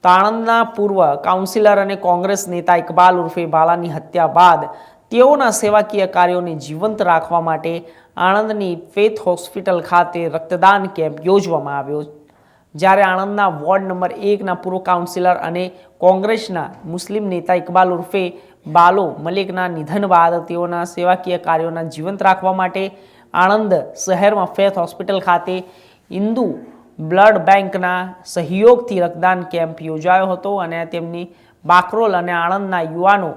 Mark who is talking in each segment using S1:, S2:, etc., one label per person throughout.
S1: તો આણંદના પૂર્વ કાઉન્સિલર અને કોંગ્રેસ નેતા ઇકબાલ ઉર્ફે બાલાની હત્યા બાદ તેઓના સેવાકીય કાર્યોને જીવંત રાખવા માટે આણંદની ફેથ હોસ્પિટલ ખાતે રક્તદાન કેમ્પ યોજવામાં આવ્યો, જ્યારે આણંદના વોર્ડ નંબર 1ના પૂર્વ કાઉન્સિલર અને કોંગ્રેસના મુસ્લિમ નેતા ઇકબાલ ઉર્ફે બાલો મલિકના નિધન બાદ તેઓના સેવાકીય કાર્યોને જીવંત રાખવા માટે આણંદ શહેરમાં ફેથ હોસ્પિટલ ખાતે હિન્દુ બ્લડ બેંકના સહયોગથી રક્તદાન કેમ્પ યોજાયો હતો અને તેમની બાકરોલ અને આણંદના યુવાનો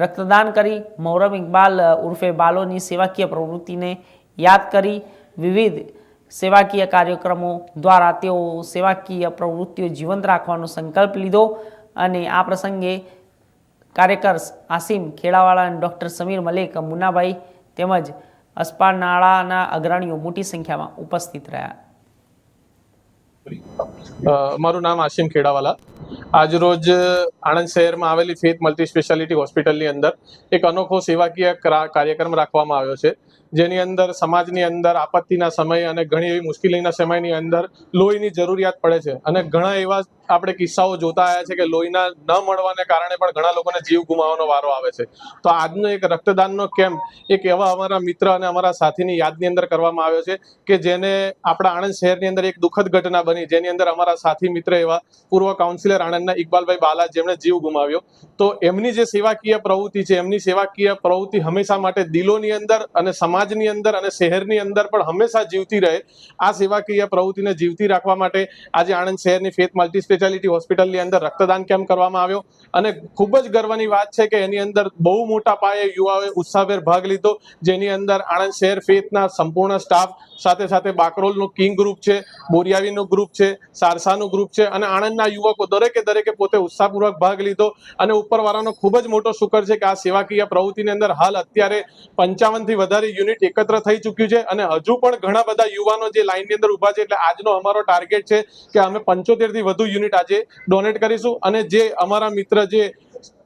S1: રક્તદાન કરી મોહરમ ઇકબાલ ઉર્ફે બાલોની સેવાકીય પ્રવૃત્તિને યાદ કરી વિવિધ સેવાકીય કાર્યક્રમો દ્વારા તેઓ સેવાકીય પ્રવૃત્તિઓ જીવંત રાખવાનો સંકલ્પ લીધો અને આ પ્રસંગે કાર્યકર્સ આસિમ ખેડાવાળા અને ડૉક્ટર સમીર મલિક, મુન્નાભાઈ તેમજ અસ્પાનાળાના અગ્રણીઓ મોટી સંખ્યામાં ઉપસ્થિત રહ્યા.
S2: મારું નામ આસિમ ખેડાવાલા. આજ રોજ આણંદ શહેરમાં આવેલી ફેથ મલ્ટી સ્પેશિયાલિટી હોસ્પિટલની અંદર એક અનોખો સેવાકીય કાર્યક્રમ રાખવામાં આવ્યો છે, જેની અંદર સમાજની અંદર આપત્તિના સમય અને ઘણી એવી મુશ્કેલીના સમયની અંદર લોહીની જરૂરિયાત પડે છે અને ઘણા એવા આપણે કિસ્સાઓ જોતા આવ્યા છે કે લોહીના ન મળવાને કારણે પણ ઘણા લોકોને જીવ ગુમાવવાનો વારો આવે છે. તો આજનો એક રક્તદાનનો કેમ્પ એક એવા અમારા મિત્ર અને અમારા સાથીની યાદની અંદર કરવામાં આવ્યો છે કે જેને આપણા આણંદ શહેરની અંદર એક દુઃખદ ઘટના બની, જેની અંદર અમારા સાથી મિત્ર એવા પૂર્વ કાઉન્સિલર આણંદના ઇકબાલભાઈ બાલા જેમણે જીવ ગુમાવ્યો. તો એમની જે સેવાકીય પ્રવૃત્તિ છે, એમની સેવાકીય પ્રવૃત્તિ હંમેશા માટે દિલોની અંદર અને સમાજની અંદર અને શહેરની અંદર પણ હંમેશા જીવતી રહે. આ સેવાકીય પ્રવૃત્તિને જીવતી રાખવા માટે આજે આણંદ શહેરની ફેથ મલ્ટી સ્પેશિયાલિટી હોસ્પિટલની અંદર રક્તદાન કેમ્પ કરવામાં આવ્યો અને ખૂબ જ ગર્વની વાત છે કે એની અંદર બહુ મોટા પાયે યુવાઓએ ઉત્સાહભેર ભાગ લીધો, જેની અંદર આણંદ શહેર ફેથના સંપૂર્ણ સ્ટાફ સાથે સાથે બાકરોલનું કિંગ ગ્રુપ છે, બોરિયાવીનું ગ્રુપ છે, સારસાનું ગ્રુપ છે અને આણંદના યુવકો દરેકે પોતે ઉત્સાહપૂર્વક ભાગ લીધો અને ઉપરવાળાનો ખૂબ જ મોટો શુકર છે કે આ સેવાકીય પ્રવૃત્તિની અંદર હાલ અત્યારે 55 થી વધારે યુનિટ એકત્ર થઈ ચૂક્યું છે અને હજુ પણ ઘણા બધા યુવાનો જે લાઈનની અંદર ઊભા છે. એટલે આજનો અમારો ટાર્ગેટ છે કે અમે 75 થી વધુ યુનિટ આજે ડોનેટ કરીશું અને જે અમારા મિત્ર જે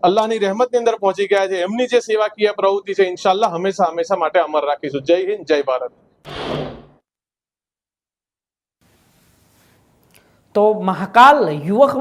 S2: અલ્લાહની રહેમતની અંદર પહોંચી ગયા છે, એમની જે સેવાકીય પ્રવૃત્તિ છે ઇન્શાલ્લાહ હંમેશા માટે અમર રાખીશું. જય હિન્દ, જય ભારત.
S1: તો મહાકાલ યુવક